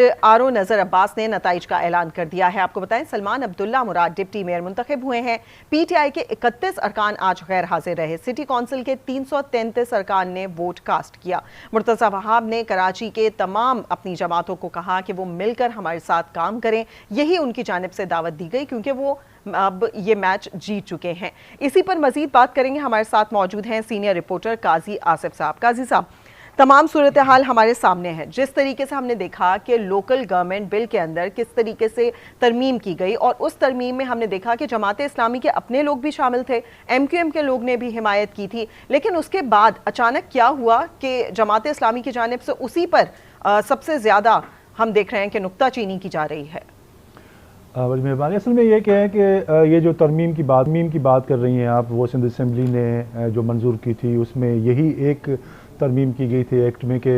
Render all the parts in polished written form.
RO नजर अब्बास ने नताइज का ऐलान कर दिया है। आपको बताएं, सलमान अब्दुल्ला मुराद डिप्टी मेयर मुंतखब हुए हैं। पीटीआई के 31 अरकान आज गैर हाजिर रहे। सिटी काउंसिल के 333 अरकान ने वोट कास्ट किया। मुर्तजा वहाब ने कराची के तमाम अपनी जमातों को कहा कि वो मिलकर हमारे साथ काम करें। यही उनकी जानिब से दावत दी गई क्योंकि वो अब ये मैच जीत चुके हैं। इसी पर मजीद बात करेंगे। हमारे साथ मौजूद हैं सीनियर रिपोर्टर काजी आसिफ साहब। काजी साहब, तमाम सूरत हाल हमारे सामने है। जिस तरीके से हमने देखा कि लोकल गवर्नमेंट बिल के अंदर किस तरीके से तरमीम की गई और उस तरमीम में हमने देखा कि जमात इस्लामी के अपने लोग भी शामिल थे, एमक्यूएम के लोग ने भी हिमायत की थी, लेकिन उसके बाद अचानक क्या हुआ कि जमात इस्लामी की जानिब से उसी पर सबसे ज़्यादा हम देख रहे हैं कि नुक्ताचीनी की जा रही है। बड़ी मेहरबानी। असल में ये क्या है कि ये जो तरमीम की बात कर रही हैं आप, वो सिंध असम्बली ने जो मंजूर की थी उसमें यही एक तरमीम की गई थी एक्ट में कि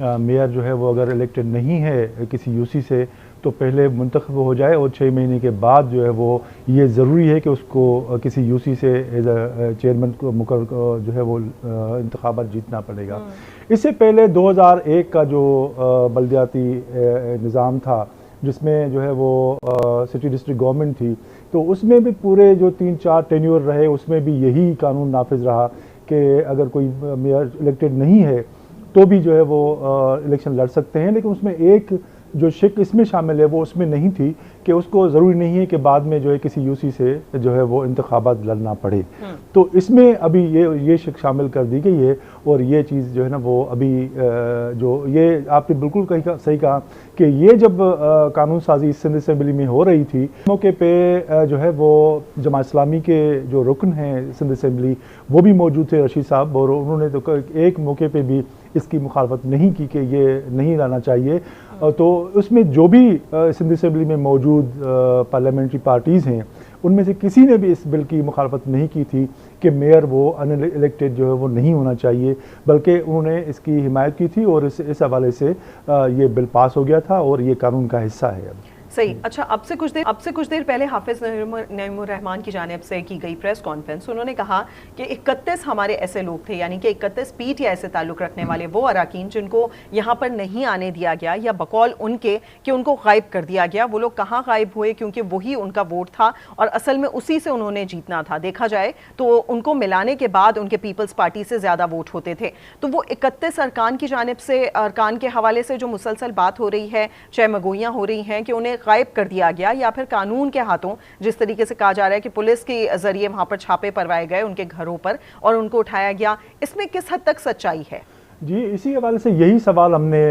मेयर जो है वो अगर इलेक्टेड नहीं है किसी यूसी से तो पहले मुंतखब हो जाए और 6 महीने के बाद जो है वो ये ज़रूरी है कि उसको किसी यूसी से एज अ चेयरमैन को मुकर जो है वो इंतखाबात जीतना पड़ेगा। इससे पहले 2001 का जो बल्दियाती निज़ाम था जिसमें जो है वो सिटी डिस्ट्रिक्ट गवर्नमेंट थी, तो उसमें भी पूरे जो 3-4 टेन्योर रहे उसमें भी यही कानून नाफिज रहा कि अगर कोई मेयर इलेक्टेड नहीं है तो भी जो है वो इलेक्शन लड़ सकते हैं। लेकिन उसमें एक जो शिक इसमें शामिल है वो उसमें नहीं थी कि उसको ज़रूरी नहीं है कि बाद में जो है किसी यूसी से जो है वो इंतखाबात लड़ना पड़े। तो इसमें अभी ये शिक शामिल कर दी गई है और ये चीज़ जो है ना वो अभी जो ये आपने बिल्कुल सही कहा कि ये जब कानून साजी सिंध असम्बली में हो रही थी, मौके पे जो है वो जमात इस्लामी के जो रुकन हैं सिंध असम्बली वो भी मौजूद थे, रशीद साहब, और उन्होंने तो एक मौके पे भी इसकी मुखालफत नहीं की कि ये नहीं लाना चाहिए। तो उसमें जो भी सिंध असम्बली में मौजूद पार्लियामेंट्री पार्टीज़ हैं उनमें से किसी ने भी इस बिल की मुखालफत नहीं की थी कि मेयर वो अनइलेक्टेड जो है वो नहीं होना चाहिए, बल्कि उन्होंने इसकी हिमायत की थी और इस हवाले से ये बिल पास हो गया था और ये कानून का हिस्सा है अब। सही। अच्छा, अब से कुछ देर पहले हाफिज नईमुर रहमान की जानिब से की गई प्रेस कॉन्फ्रेंस, उन्होंने कहा कि 31 हमारे ऐसे लोग थे, यानी कि 31 पीटीआई से ताल्लुक़ रखने वाले वो अराकीन जिनको यहाँ पर नहीं आने दिया गया या बकौल उनके कि उनको गायब कर दिया गया। वो लोग कहाँ गायब हुए? क्योंकि वही उनका वोट था और असल में उसी से उन्होंने जीतना था। देखा जाए तो उनको मिलाने के बाद उनके पीपल्स पार्टी से ज़्यादा वोट होते थे। तो वो 31 अरकान की जानिब से, अरकान के हवाले से जो मुसलसल बात हो रही है, चहमगोइयाँ हो रही हैं कि उन्हें गायब कर दिया गया या फिर कानून के हाथों, जिस तरीके से कहा जा रहा है कि पुलिस के जरिए वहां पर छापे परवाए गए उनके घरों पर और उनको उठाया गया, इसमें किस हद तक सच्चाई है? जी, इसी हवाले से यही सवाल हमने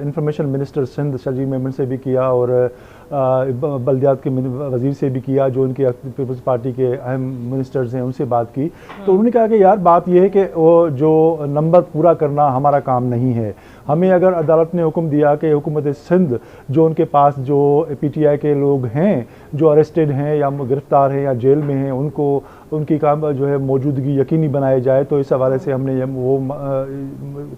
इंफॉर्मेशन मिनिस्टर सिंध शजीब मेमन से भी किया और बल्दियात के वजीर से भी किया, जो उनके पीपल्स पार्टी के अहम मिनिस्टर्स हैं, उनसे बात की। तो उन्होंने कहा कि यार बात यह है कि वो जो नंबर पूरा करना हमारा काम नहीं है। हमें अगर अदालत ने हुक्म दिया कि हुकूमत सिंध जो उनके पास जो पीटीआई के लोग हैं जो अरेस्टेड हैं या गिरफ्तार हैं या जेल में हैं उनको उनकी काम जो है मौजूदगी यकीनी बनाई जाए, तो इस हवाले से हमने वो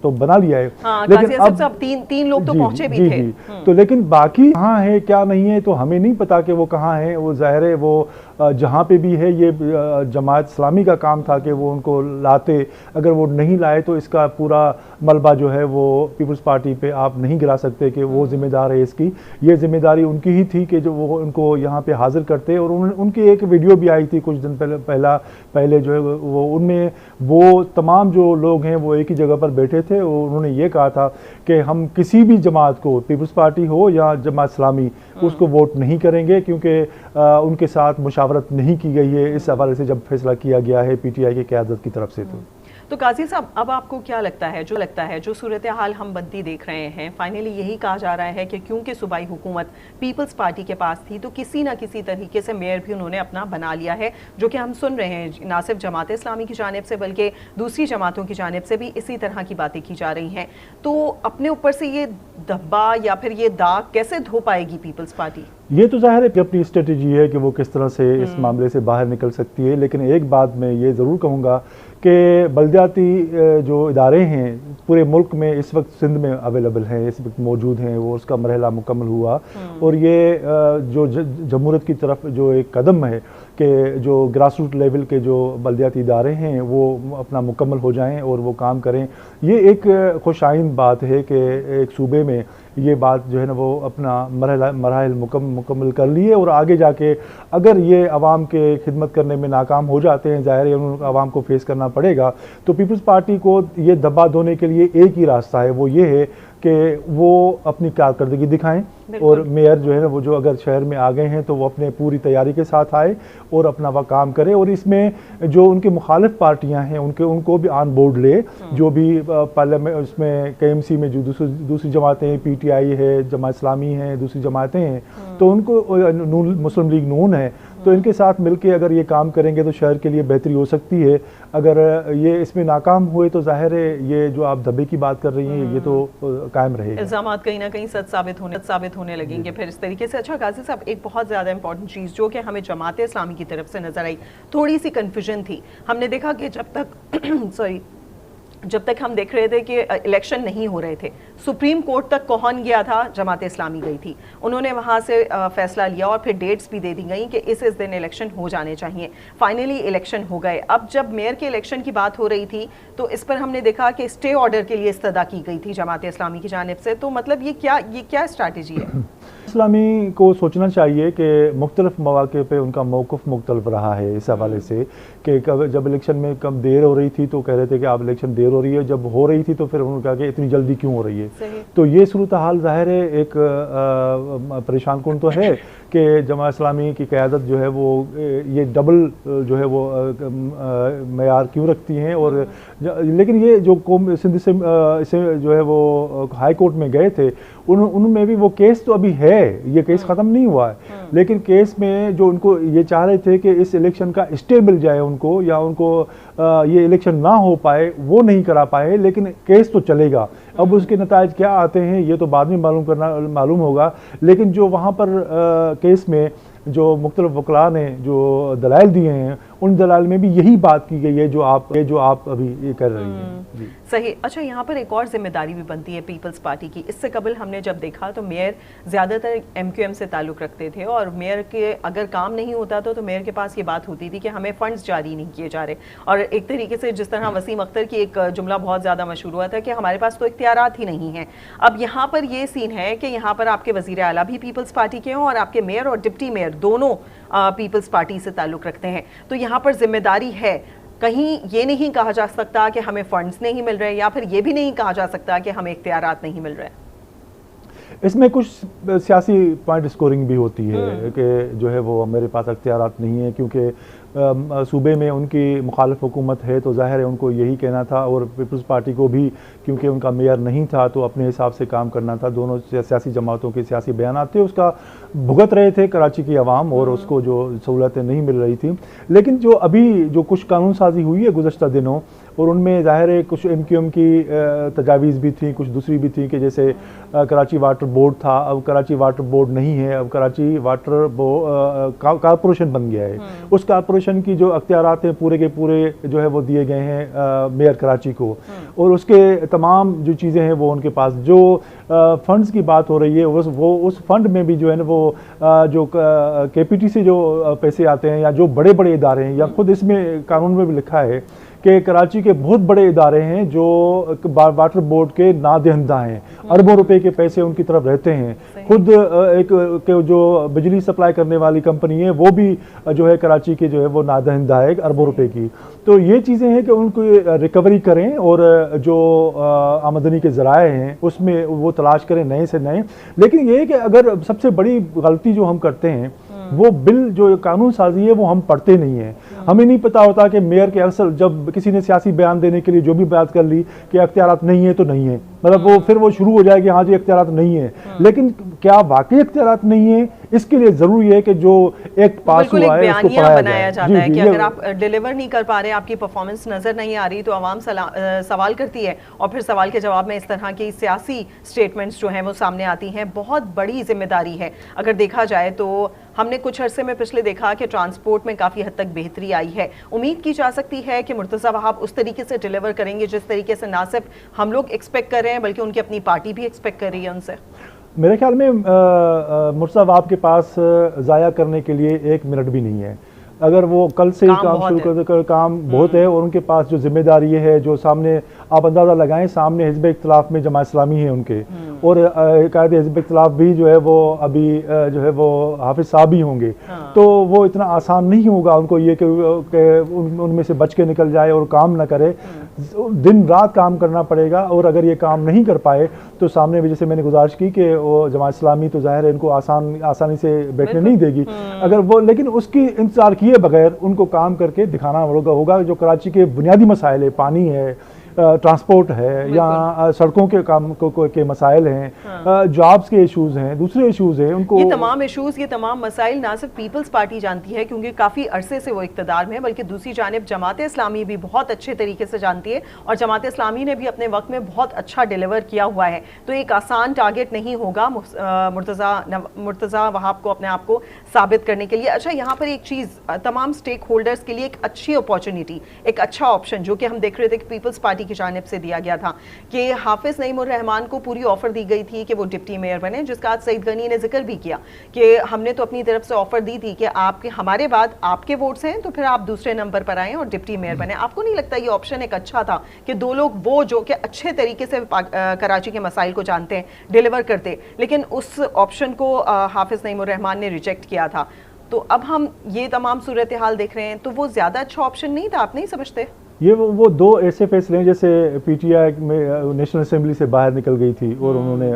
तो बना लिया है। हाँ, लेकिन अब तीन लोग तो पहुंचे भी थे। तो लेकिन बाकी कहाँ है क्या नहीं है तो हमें नहीं पता कि वो कहाँ है। वो जाहिर है वो जहाँ पे भी है ये जमात इस्लामी का काम था कि वो उनको लाते, अगर वो नहीं लाए तो इसका पूरा मलबा जो है वो पीपल्स पार्टी पे आप नहीं गिरा सकते कि वो जिम्मेदार है इसकी। ये जिम्मेदारी उनकी ही थी कि जो वो उनको यहाँ पे हाजिर करते। और उनकी एक वीडियो भी आई थी कुछ दिन पहले जो है वो, उनमें वो तमाम जो लोग हैं वो एक ही जगह पर बैठे थे। उन्होंने ये कहा था कि हम किसी भी जमात को, पीपल्स पार्टी हो या जमात इस्लामी, उसको वोट नहीं करेंगे क्योंकि उनके साथ मुशावरत नहीं की गई है इस हवाले से जब फैसला किया गया है पीटीआई की क़यादत की तरफ से। तो काजी साहब, अब आपको क्या लगता है, जो सूरत हाल हम बनती देख रहे हैं, फाइनली यही कहा जा रहा है कि क्योंकि सूबाई हुकूमत पीपल्स पार्टी के पास थी तो किसी ना किसी तरीके से मेयर भी उन्होंने अपना बना लिया है, जो कि हम सुन रहे हैं ना सिर्फ जमात इस्लामी की जानिब से बल्कि दूसरी जमातों की जानिब से भी इसी तरह की बातें की जा रही हैं। तो अपने ऊपर से ये धब्बा या फिर ये दाग कैसे धो पाएगी पीपल्स पार्टी? ये तो जाहिर है कि अपनी स्ट्रेटजी है कि वो किस तरह से इस मामले से बाहर निकल सकती है। लेकिन एक बात मैं ये ज़रूर कहूँगा कि बल्दियाती जो इदारे हैं पूरे मुल्क में इस वक्त सिंध में अवेलेबल हैं, इस वक्त मौजूद हैं, वो उसका मरहला मुकम्मल हुआ। और ये जो जमहूरियत की तरफ जो एक कदम है कि जो ग्रास रूट लेवल के जो बल्दियाती इदारे हैं वो अपना मुकम्मल हो जाएं और वो काम करें, ये एक खुशाइन बात है कि एक सूबे में ये बात जो है ना वो अपना मरहल मुकम्मल कर लिए और आगे जाके अगर ये आवाम के खिदमत करने में नाकाम हो जाते हैं, ज़ाहिर है उन आवाम को फेस करना पड़ेगा। तो पीपल्स पार्टी को ये दबा धोने के लिए एक ही रास्ता है, वो ये है कि वो अपनी कारकर्दगी दिखाएं और मेयर जो है ना वो जो अगर शहर में आ गए हैं तो वो अपने पूरी तैयारी के साथ आए और अपना वह काम करे और इसमें जो उनके मुखालिफ पार्टियां हैं उनको भी ऑन बोर्ड ले। जो भी पार्लियामेंट उसमें KMC में जो दूसरी जमातें हैं, PTI है, जमात इस्लामी है, दूसरी जमातें हैं, तो उनको मुस्लिम लीग नून है, तो इनके साथ मिलके अगर ये काम करेंगे तो शहर के लिए बेहतरी हो सकती है। अगर ये इसमें नाकाम हुए तो जाहिर है ये जो आप दबे की बात कर रही हैं ये तो कायम रहेगा। इल्जामात कहीं ना कहीं सच साबित होने लगेंगे फिर इस तरीके से। अच्छा गाजी साहब, एक बहुत ज़्यादा इंपॉर्टेंट चीज़ जो कि हमें जमात इस्लामी की तरफ से नज़र आई, थोड़ी सी कन्फ्यूजन थी। हमने देखा कि जब तक हम देख रहे थे कि इलेक्शन नहीं हो रहे थे, सुप्रीम कोर्ट तक कौन गया था, जमात इस्लामी गई थी, उन्होंने वहाँ से फैसला लिया और फिर डेट्स भी दे दी गई कि इस दिन इलेक्शन हो जाने चाहिए। फाइनली इलेक्शन हो गए। अब जब मेयर के इलेक्शन की बात हो रही थी तो इस पर हमने देखा कि स्टे ऑर्डर के लिए इस्तदा की गई थी जमात इस्लामी की जानिब से। तो मतलब ये क्या स्ट्रैटेजी है? इस्लामी को सोचना चाहिए कि मुख्तलिफ मौके पे उनका मौक़िफ़ मुख्तलिफ रहा है इस हवाले से कि जब इलेक्शन में कम देर हो रही थी तो कह रहे थे कि अब इलेक्शन देर हो रही है, जब हो रही थी तो फिर उन्होंने कहा कि इतनी जल्दी क्यों हो रही है। तो ये सूरत हाल ज़ाहिर है एक परेशान कुन तो है कि जमात इस्लामी की क़यादत जो है वो ये डबल जो है वो मयार क्यों रखती हैं। और लेकिन ये जो सिंध से जो है वो हाई कोर्ट में गए थे उनमें भी वो केस तो अभी है, ये केस ख़त्म नहीं हुआ है, लेकिन केस में जो उनको ये चाह रहे थे कि इस इलेक्शन का स्टे मिल जाए उनको, या उनको ये इलेक्शन ना हो पाए, वो नहीं करा पाए, लेकिन केस तो चलेगा। अब उसके नतायज क्या आते हैं ये तो बाद में मालूम होगा। लेकिन जो वहाँ पर केस में जो मुख्तलिफ वकला ने जो दलाइल दिए हैं उन दलाइल में भी यही बात की गई है जो आप अभी ये कर रही हैं। सही। अच्छा, यहाँ पर एक और जिम्मेदारी भी बनती है पीपल्स पार्टी की। इससे कबल हमने जब देखा तो मेयर ज़्यादातर MQM से ताल्लुक़ रखते थे और मेयर के अगर काम नहीं होता तो मेयर के पास ये बात होती थी कि हमें फ़ंड्स जारी नहीं किए जा रहे। और एक तरीके से जिस तरह वसीम अख्तर की एक जुमला बहुत ज़्यादा मशहूर हुआ था कि हमारे पास तो इख्तियारात ही नहीं हैं। अब यहाँ पर ये सीन है कि यहाँ पर आपके वज़ीर आला भी पीपल्स पार्टी के हों और आपके मेयर और डिप्टी मेयर दोनों पीपल्स पार्टी से ताल्लुक़ रखते हैं, तो यहाँ पर जिम्मेदारी है। कहीं ये नहीं कहा जा सकता कि हमें फंड्स नहीं मिल रहे, या फिर ये भी नहीं कहा जा सकता कि हमें इख्तियारात नहीं मिल रहे। इसमें कुछ सियासी पॉइंट स्कोरिंग भी होती है कि जो है वो मेरे पास इख्तियारात नहीं है, क्योंकि सूबे में उनकी मुखालिफ हुकूमत है तो ज़ाहिर है उनको यही कहना था, और पीपल्स पार्टी को भी क्योंकि उनका मेयर नहीं था तो अपने हिसाब से काम करना था। दोनों सियासी जमातों के सियासी बयान थे, उसका भुगत रहे थे कराची की आवाम और उसको जो सहूलतें नहीं मिल रही थी। लेकिन जो अभी जो कुछ कानून साजी हुई है गुज़श्ता दिनों, और उनमें ज़ाहिर है कुछ MQM की तजावीज़ भी थी, कुछ दूसरी भी थी कि जैसे कराची वाटर बोर्ड था, अब कराची वाटर बोर्ड नहीं है, अब कराची वाटर कॉरपोरेशन बन गया है। उस कॉरपोरेशन की जो अख्तियारात हैं पूरे के पूरे जो है वो दिए गए हैं मेयर कराची को, और उसके तमाम जो चीज़ें हैं वो उनके पास। जो फंड्स की बात हो रही है उस फंड में भी जो है ना वो जो KPT से जो पैसे आते हैं, या जो बड़े बड़े इदारे हैं, या खुद इसमें कानून में भी लिखा है कि कराची के बहुत बड़े इदारे हैं जो वाटर बोर्ड के नादहिंदा हैं, अरबों रुपए के पैसे उनकी तरफ रहते हैं। खुद एक जो बिजली सप्लाई करने वाली कंपनी है वो भी जो है कराची के जो है वो नादहिंदा है अरबों रुपए की। तो ये चीज़ें हैं कि उनको रिकवरी करें और जो आमदनी के ज़राए हैं उसमें वो तलाश करें नए से नए। लेकिन ये है कि अगर सबसे बड़ी गलती जो हम करते हैं वो बिल जो कानून साजी है वो हम पढ़ते नहीं है। हमें नहीं पता होता कि मेयर के अक्सर जब किसी ने सियासी बयान देने के लिए जो भी बात कर ली कि अख्तियारात नहीं है तो नहीं है, मतलब वो फिर वो शुरू हो जाएगी हाँ जी अख्तियारात नहीं है। लेकिन क्या वाकई अख्तियारात नहीं है, इसके लिए जरूरी है कि जो एक्ट पास हुआ है उसको पढ़ाया बनाया जाता है कि अगर आप डिलीवर नहीं कर पा रहे, आपकी परफॉर्मेंस नजर नहीं आ रही, तो आवाम सवाल करती है और फिर सवाल के जवाब में इस तरह की सियासी स्टेटमेंट्स जो हैं वो सामने आती हैं। बहुत बड़ी जिम्मेदारी है। अगर देखा जाए तो हमने कुछ अरसे में पिछले देखा कि ट्रांसपोर्ट में काफ़ी हद तक बेहतरी आई है। उम्मीद की जा सकती है कि मुर्तज़ा वहाब उस तरीके से डिलीवर करेंगे जिस तरीके से ना सिर्फ हम लोग एक्सपेक्ट कर रहे हैं बल्कि उनकी अपनी पार्टी भी एक्सपेक्ट कर रही है उनसे। मेरे ख्याल में मुर्तज़ा वहाब के पास ज़ाया करने के लिए 1 मिनट भी नहीं है। अगर वो कल से ही काम शुरू कर काम बहुत है, और उनके पास जो जिम्मेदारी है, जो सामने आप अंदाज़ा लगाएं, सामने हिज़्ब इख्तिलाफ में जमात इस्लामी है उनके, और कायद हिज़्ब इख्तिलाफ भी जो है वो अभी जो है वो हाफिज़ साहब ही होंगे। तो वो इतना आसान नहीं होगा उनको ये कि उनमें से बच के निकल जाए और काम ना करे। दिन रात काम करना पड़ेगा, और अगर ये काम नहीं कर पाए तो सामने भी, जैसे मैंने गुजारिश की कि वो जमात इस्लामी तो ज़ाहिर है इनको आसानी से बैठने नहीं देगी, अगर वो, लेकिन उसकी इंतजार किए बगैर उनको काम करके दिखाना होगा। जो कराची के बुनियादी मसाइल है, पानी है, ट्रांसपोर्ट है, या सड़कों के काम के मसाइल हैं, जॉब्स के इश्यूज हैं, दूसरे इश्यूज हैं, उनको ये तमाम इश्यूज, ये तमाम मसाइल ना सिर्फ पीपल्स पार्टी जानती है क्योंकि काफ़ी अरसे से वो इक़्तिदार में है, बल्कि दूसरी जानिब जमात इस्लामी भी बहुत अच्छे तरीके से जानती है, और जमात इस्लामी ने भी अपने वक्त में बहुत अच्छा डिलीवर किया हुआ है। तो एक आसान टारगेट नहीं होगा मुर्तज़ा वहाब को अपने आप को साबित करने के लिए। अच्छा, यहाँ पर एक चीज़, तमाम स्टेक होल्डर्स के लिए एक अच्छी अपॉर्चुनिटी, एक अच्छा ऑप्शन जो कि हम देख रहे थे कि पीपल्स पार्टी की जानिब से दिया गया था कि हाफिज नईमुर रहमान को पूरी ऑफर दी गई थी कि वो डिप्टी मेयर बने, जिसका आज सईद गनी ने जिक्र भी किया कि हमने तो अपनी तरफ से ऑफर दी थी कि आपके हमारे बाद आपके वोट्स हैं तो फिर आप दूसरे नंबर पर आए और डिप्टी मेयर बने। आपको नहीं लगता ये ऑप्शन एक अच्छा था कि दो लोग वो जो कि अच्छे तरीके से कराची के मसाइल को जानते हैं, डिलीवर करते, लेकिन उस ऑप्शन को हाफिज नईमुर रहमान ने रिजेक्ट किया था। तो अब हम ये तमाम सूरत हाल देख रहे हैं, तो वो ज्यादा अच्छा ऑप्शन नहीं था, आप नहीं समझते? ये वो दो ऐसे फैसले हैं, जैसे पीटीआई में नेशनल असेंबली से बाहर निकल गई थी और उन्होंने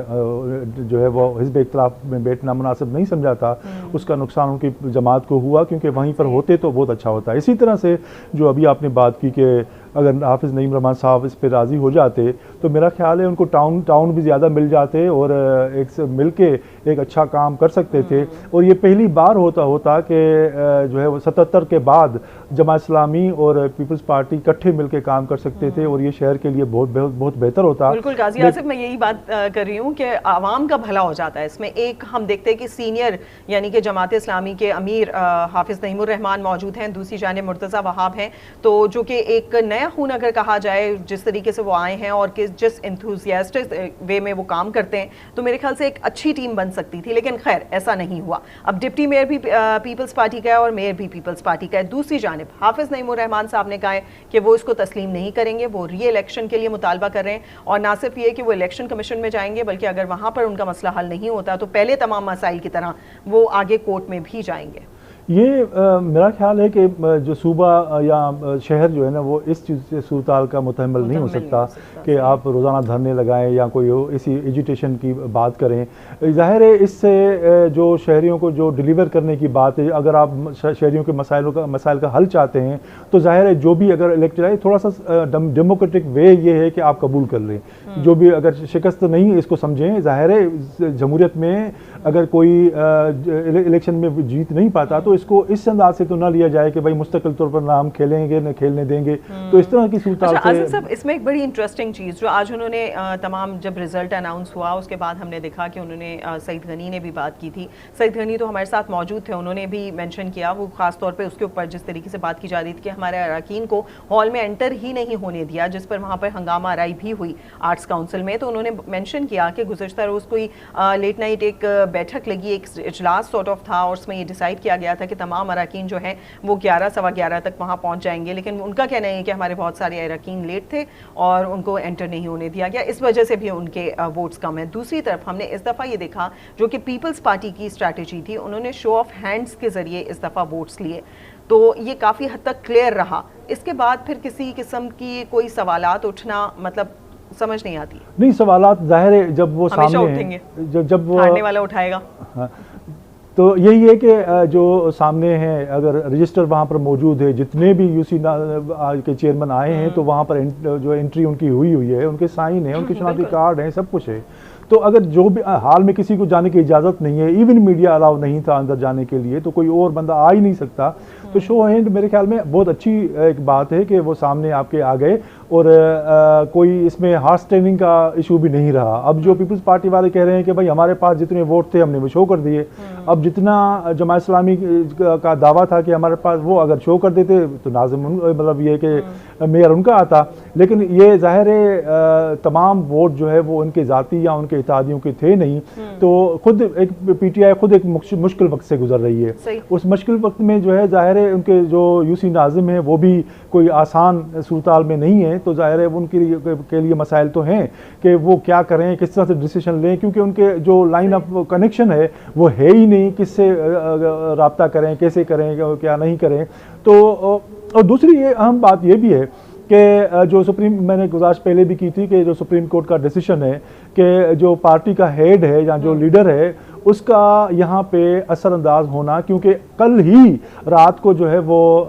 जो है वो हिज़्ब इख्तिलाफ में बैठना मुनासिब नहीं समझा था, उसका नुकसान उनकी जमात को हुआ, क्योंकि वहीं पर होते तो बहुत अच्छा होता। इसी तरह से जो अभी आपने बात की कि अगर हाफिज़ नईम रहमान साहब इस पर राज़ी हो जाते तो मेरा ख्याल है उनको टाउन भी ज़्यादा मिल जाते और एक से मिल के एक अच्छा काम कर सकते थे। और ये पहली बार होता कि जो है वो 77 के बाद जमात इस्लामी और पीपल्स पार्टी इकट्ठे मिलकर काम कर सकते थे, और ये शहर के लिए बहुत बेहतर होता। बिल्कुल गाजी आसिफ, मैं यही बात कर रही हूँ कि आवाम का भला हो जाता है इसमें। एक हम देखते हैं कि सीनियर यानी कि जमात इस्लामी के अमीर हाफिज़ नईमुर रहमान मौजूद हैं, दूसरी जानिब मुर्तज़ा वहाब हैं, तो जो कि एक नया खून अगर कहा जाए, जिस तरीके से वो आए हैं और कि जिस इंथुजियास्टिक वे में वो काम करते हैं, तो मेरे ख्याल से एक अच्छी टीम बन सकती थी, लेकिन खैर ऐसा नहीं हुआ। अब डिप्टी मेयर भी पीपल्स पार्टी का है और मेयर भी पीपल्स पार्टी का है। दूसरी जानिब हाफिज़ नईमुर रहमान साहब ने कहा है कि वो इसको तस्लीम नहीं करेंगे, वो री इलेक्शन के लिए मुतालबा कर रहे हैं, और ना सिर्फ ये कि वो इलेक्शन कमीशन में जाएंगे, बल्कि अगर वहाँ पर उनका मसला हल नहीं होता तो पहले तमाम मसाइल की तरह वो आगे कोर्ट में भी जाएंगे। ये मेरा ख्याल है कि जो सूबा या शहर जो है ना, वो इस चीज़ से सूरताल का मुतहम्मिल नहीं हो सकता कि आप रोज़ाना धरने लगाएं या कोई ऐसी एजिटेशन की बात करें। ज़ाहिर है इससे जो शहरियों को जो डिलीवर करने की बात है, अगर आप शहरियों के मसाइल का हल चाहते हैं तो ज़ाहिर है जो भी अगर इलेक्टेड आए, थोड़ा सा डेमोक्रेटिक वे ये है कि आप कबूल कर लें, जो भी अगर शिकस्त नहीं इसको समझें। ज़ाहिर है जमहूरियत में अगर कोई इलेक्शन में जीत नहीं पाता तो इसको इस अंदाज से तो ना लिया जाए कि भाई मुस्तकिल तौर पर ना हम खेलेंगे न खेलने देंगे। तो इस तरह की सूरत से इसमें एक बड़ी इंटरेस्टिंग चीज़ जो आज उन्होंने तमाम जब रिजल्ट अनाउंस हुआ उसके बाद हमने देखा कि उन्होंने सईद गनी ने भी बात की थी। सईद गनी तो हमारे साथ मौजूद थे, उन्होंने भी मेंशन किया, वो खास तौर पे उसके ऊपर जिस तरीके से बात की जा रही थी कि हमारे अरकान को हॉल में एंटर ही नहीं होने दिया, जिस पर वहाँ पर हंगामा आराई भी हुई आर्ट्स काउंसिल में। तो उन्होंने मेंशन किया कि गुज़श्ता रोज़ कोई लेट नाइट एक बैठक लगी, एक इजलास सॉर्ट ऑफ था, और उसमें ये डिसाइड किया गया था कि तमाम अरकान जो है वो 11 सवा 11 तक वहाँ पहुँच जाएंगे, लेकिन उनका कहना है कि हमारे बहुत सारे अरकान लेट थे और उनको एंटर नहीं होने दिया गया, इस वजह से भी उनके वोट्स कम हैं। दूसरी तरफ हमने इस दफ़ा ये देखा जो कि पीपल्स पार्टी की स्ट्रैटेजी थी, उन्होंने शो ऑफ हैंड्स के ज़रिए इस दफ़ा वोट्स लिए, तो ये काफ़ी हद तक क्लियर रहा। इसके बाद फिर किसी किस्म की कोई सवालात उठना मतलब समझ नहीं आती। नहीं, सवालात जाहिर है जब वो सामने उठेंगे, जब वो हारने वाला उठाएगा। हाँ, तो यही है कि जो सामने हैं, अगर रजिस्टर वहाँ पर मौजूद है, जितने भी यूसी के चेयरमैन आए हैं तो वहाँ पर जो एंट्री उनकी हुई है, उनके साइन है, उनके शनाख्ती कार्ड हैं, सब कुछ है। तो अगर जो भी हाल में किसी को जाने की इजाज़त नहीं है, इवन मीडिया अलाउ नहीं था अंदर जाने के लिए, तो कोई और बंदा आ ही नहीं सकता। तो शो हैंड मेरे ख्याल में बहुत अच्छी एक बात है कि वो सामने आपके आ गए, और कोई इसमें हार्स ट्रेनिंग का इशू भी नहीं रहा। अब जो पीपल्स पार्टी वाले कह रहे हैं कि भाई हमारे पास जितने वोट थे हमने वो शो कर दिए, अब जितना जमात इस्लामी का दावा था कि हमारे पास, वो अगर शो कर देते तो नाज़िम मतलब ये कि मेयर उनका आता, लेकिन ये ज़ाहिर है तमाम वोट जो है वो उनके ज़ाती या उनके इत्तेहादियों के थे नहीं। तो खुद एक पीटीआई खुद एक मुश्किल वक्त से गुजर रही है। उस मुश्किल वक्त में जो है ज़ाहिर है उनके जो यूसी नाज़िम है वो भी कोई आसान सूरताल में नहीं है। तो जाहिर है उनके लिए मसाइल तो हैं कि वो क्या करें, किस तरह से डिसीजन लें, क्योंकि उनके जो लाइन ऑफ कनेक्शन है वो है ही नहीं, किससे राब्ता करें, कैसे करें, क्या नहीं करें। तो और दूसरी ये अहम बात ये भी है कि जो सुप्रीम, मैंने गुजारिश पहले भी की थी कि जो सुप्रीम कोर्ट का डिसीजन है कि जो पार्टी का हेड है या जो लीडर है उसका यहाँ पे असरअंदाज होना, क्योंकि कल ही रात को जो है वो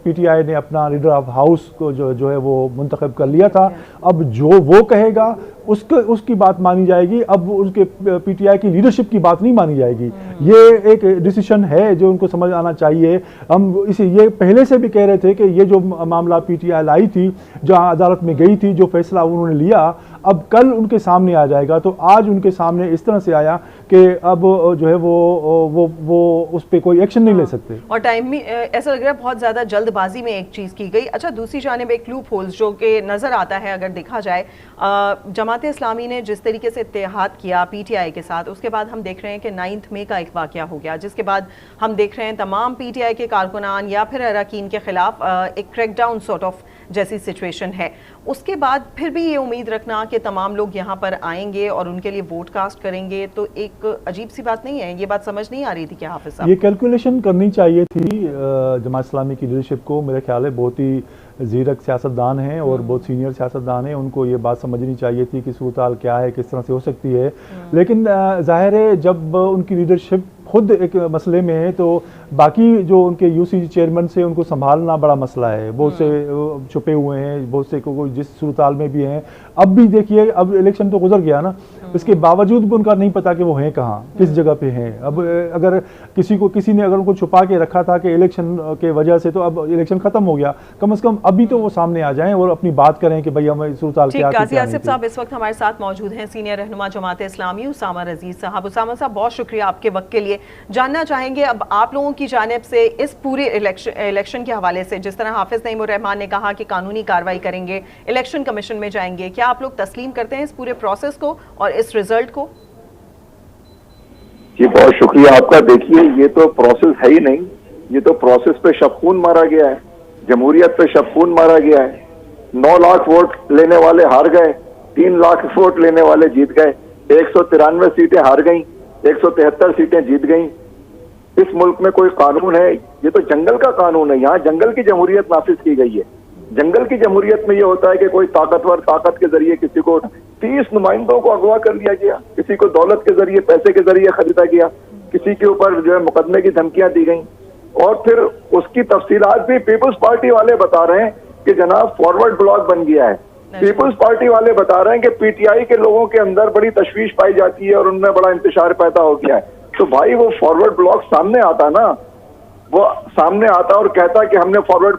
पीटीआई ने अपना लीडर ऑफ हाउस को जो है वो मुंतखब कर लिया था। अब जो वो कहेगा उसकी बात मानी जाएगी, अब उसके पीटीआई की लीडरशिप की बात नहीं मानी जाएगी। ये एक डिसीजन है जो उनको समझ आना चाहिए। हम ये पहले से भी कह रहे थे कि ये जो मामला पीटीआई लाई थी, जहां अदालत में गई थी, जो फैसला उन्होंने लिया अब कल उनके सामने आ जाएगा। तो आज उनके सामने इस तरह से आया कि अब जो है वो उस पर कोई एक्शन नहीं ले सकते। और टाइम में ऐसा लग रहा है बहुत ज्यादा जल्दबाजी में एक चीज की गई। अच्छा, दूसरी जानिब एक लूप होल्स जो कि नजर आता है अगर देखा जाए, जमात इस्लामी ने जिस तरीके से इत्तेहाद किया पीटीआई के साथ, उसके बाद हम देख रहे हैं कि 9 मई का एक वाकया हो गया, जिसके बाद हम देख रहे हैं तमाम पीटीआई के कारकुनान या फिर अरकान के खिलाफ एक क्रैकडाउन सॉर्ट ऑफ जैसी सिचुएशन है। उसके बाद फिर भी ये उम्मीद रखना कि तमाम लोग यहाँ पर आएंगे और उनके लिए वोट कास्ट करेंगे, तो एक अजीब सी बात नहीं है? ये बात समझ नहीं आ रही थी क्या हाफिज साहब? ये कैलकुलेशन करनी चाहिए थी जमात इस्लामी की लीडरशिप को। मेरे ख्याल है बहुत ही ज़ीरक सियासतदान हैं और बहुत सीनियर सियासतदान हैं, उनको ये बात समझनी चाहिए थी कि सूरत हाल क्या है, किस तरह से हो सकती है। लेकिन जाहिर है जब उनकी लीडरशिप खुद एक मसले में है तो बाकी जो उनके यूसी चेयरमैन से उनको संभालना बड़ा मसला है। बहुत से छुपे हुए हैं, बहुत से को जिस सूरत हाल में भी हैं। अब भी देखिए, अब इलेक्शन तो गुजर गया ना, इसके बावजूद भी उनका नहीं पता कि वो हैं कहाँ, किस जगह पे हैं। अब अगर किसी ने अगर उनको छुपा के रखा था कि इलेक्शन के वजह से, तो अब इलेक्शन खत्म हो गया, कम से कम अभी तो वो सामने आ जाएं और अपनी बात करें कि भाई हमें सूरत हाल क्या काजी आसिफ साहब इस वक्त हमारे साथ मौजूद हैं, सीनियर रहनुमा जमात इस्लामी उसामा रजीज साहब। उसामा साहब, बहुत शुक्रिया आपके वक्त के लिए। जानना चाहेंगे अब आप लोगों की जानिब से इस पूरे इलेक्शन के हवाले से, जिस तरह हाफिज नईमुर रहमान ने कहा कि कानूनी कार्रवाई करेंगे, इलेक्शन कमीशन में जाएंगे, क्या आप लोग तस्लीम करते हैं इस पूरे प्रोसेस को और इस रिजल्ट को? जी बहुत शुक्रिया आपका। देखिए, ये तो प्रोसेस है ही नहीं, ये तो प्रोसेस पे शबखून मारा गया है, जमहूरियत पे शबखून मारा गया है। 9 लाख वोट लेने वाले हार गए, 3 लाख वोट लेने वाले जीत गए, 193 सीटें हार गई, 173 सीटें जीत गई। इस मुल्क में कोई कानून है? ये तो जंगल का कानून है। यहाँ जंगल की जमहूरियत नाफिज की गई है। जंगल की जमहूरियत में ये होता है कि कोई ताकतवर ताकत के जरिए किसी को 30 नुमाइंदों को अगवा कर लिया गया, किसी को दौलत के जरिए, पैसे के जरिए खरीदा गया, किसी के ऊपर जो है मुकदमे की धमकियां दी गई। और फिर उसकी तफसीलात भी पीपुल्स पार्टी वाले बता रहे हैं कि जनाब फॉरवर्ड ब्लॉक बन गया है। पीपुल्स पार्टी वाले बता रहे हैं कि पीटीआई के लोगों के अंदर बड़ी तशवीश पाई जाती है और उनमें बड़ा इंतशार पैदा हो गया है। तो भाई वो फॉरवर्ड ब्लॉक सामने आता ना, वो सामने आता और कहता कि हमने फॉरवर्ड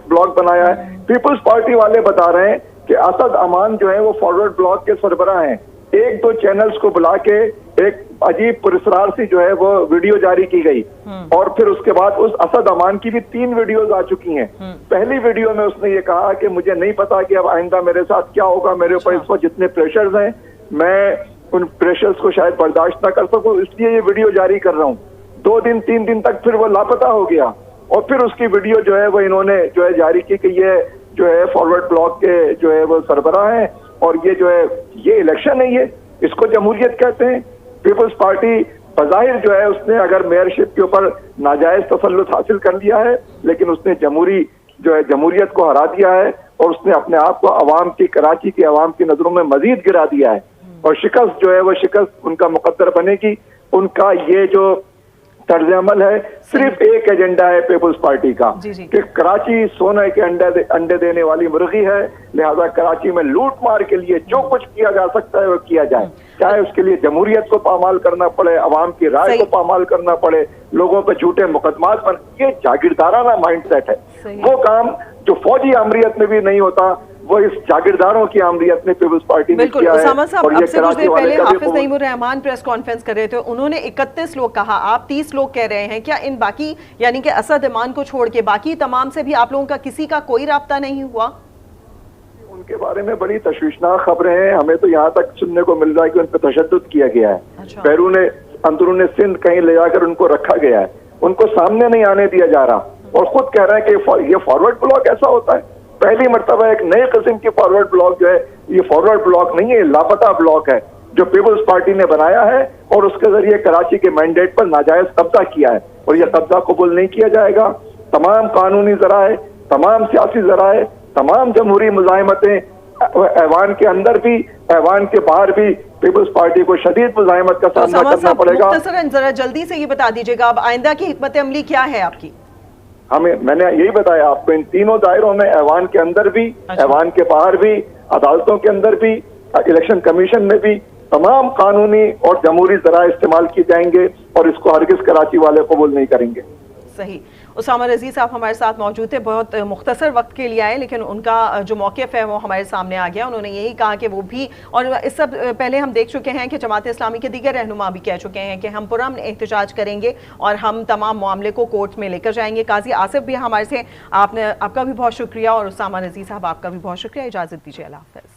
ब्लॉक बनाया है। पीपुल्स पार्टी वाले बता रहे हैं कि असद अमान जो है वो फॉरवर्ड ब्लॉक के सरबराह हैं। 1-2 चैनल्स को बुला के एक अजीब पुरस्कार सी जो है वो वीडियो जारी की गई और फिर उसके बाद उस असद अमान की भी 3 वीडियोज आ चुकी हैं। पहली वीडियो में उसने ये कहा कि मुझे नहीं पता कि अब आइंदा मेरे साथ क्या होगा, मेरे ऊपर इस वक्त जितने प्रेशर्स हैं मैं उन प्रेशर्स को शायद बर्दाश्त ना कर सकूं, इसलिए ये वीडियो जारी कर रहा हूं। 2 दिन 3 दिन तक फिर वो लापता हो गया और फिर उसकी वीडियो जो है वो इन्होंने जो है जारी की कि ये जो है फॉरवर्ड ब्लॉक के जो है वो सरबराह हैं और ये जो है ये इलेक्शन है, ये इसको जमहूरियत कहते हैं। पीपुल्स पार्टी बज़ाहिर जो है उसने अगर मेयरशिप के ऊपर नाजायज तसल्लुत हासिल कर लिया है, लेकिन उसने जमहूरियत को हरा दिया है और उसने अपने आप को अवाम की, कराची की अवाम की नजरों में मजीद गिरा दिया है। और शिकस्त जो है वो शिकस्त उनका मुकद्दर बनेगी। उनका ये जो तर्ज अमल है, सिर्फ एक एजेंडा है पीपुल्स पार्टी का कि कराची सोने के अंडे देने वाली मुर्गी है, लिहाजा कराची में लूट मार के लिए जो कुछ किया जा सकता है वो किया जाए, चाहे उसके लिए जमहूरियत को पामाल करना पड़े, अवाम की राय को पामाल करना पड़े, लोगों पर झूठे मुकदमात पर। ये जागीरदाराना माइंडसेट है। वो काम जो फौजी आमरीत में भी नहीं होता वो इस जागीरदारों की आमरीत में पीपुल्स पार्टी ने किया है। उसामा साहब, अब से कुछ देर पहले हाफिज नईमुर रहमान प्रेस कॉन्फ्रेंस कर रहे थे, उन्होंने 31 लोग कहा, आप 30 लोग कह रहे हैं। क्या इन बाकी यानी कि असद अमान को छोड़ के बाकी तमाम से भी आप लोगों का किसी का कोई राब्ता नहीं हुआ? उनके बारे में बड़ी तशवीशनाक खबरें हैं। हमें तो यहाँ तक सुनने को मिल रहा है कि उन पर तशद्दुद किया गया है। अच्छा। बैरून अंदरून सिंध कहीं ले जाकर उनको रखा गया है, उनको सामने नहीं आने दिया जा रहा और खुद कह रहे हैं कि ये फॉरवर्ड ब्लॉक ऐसा होता है। पहली मर्तबा एक नए किस्म की फॉरवर्ड ब्लॉक जो है, ये फॉरवर्ड ब्लॉक नहीं है, लापता ब्लॉक है जो पीपल्स पार्टी ने बनाया है और उसके जरिए कराची के मैंडेट पर नाजायज कब्जा किया है और यह कब्जा कबूल नहीं किया जाएगा। तमाम कानूनी जराए, तमाम सियासी जराए, तमाम जमहूरी मुजाहिमतें ऐवान के अंदर भी, ऐवान के बाहर भी पीपल्स पार्टी को शदीद मुजाहिमत का सामना करना पड़ेगा। मुख्तसरन जरा जल्दी से ये बता दीजिएगा, अब आइंदा की हिकमत अमली क्या है आपकी? मैंने यही बताया आपको, इन तीनों दायरों में, ऐवान के अंदर भी, ऐवान के बाहर भी, अदालतों के अंदर भी, इलेक्शन कमीशन में भी तमाम कानूनी और जमहूरी जराए इस्तेमाल किए जाएंगे और इसको हरगिज कराची वाले कबूल नहीं करेंगे। सही। उसामा रज़ी साहब हमारे साथ मौजूद थे, बहुत मुख्तसर वक्त के लिए आए, लेकिन उनका जो मौक़िफ़ है वो हमारे सामने आ गया। उन्होंने यही कहा कि वो भी, और इस सब पहले हम देख चुके हैं कि जमात इस्लामी के दीगर रहनुमा भी कह चुके हैं कि हम पुरअमन एहतजाज करेंगे और हम तमाम मामले को कोर्ट में लेकर जाएंगे। काजी आसिफ भी हमारे से, आपका भी बहुत शुक्रिया और उसामा रज़ी साहब आपका भी बहुत शुक्रिया। इजाज़त दीजिए, अल्लाह हाफ़िज़।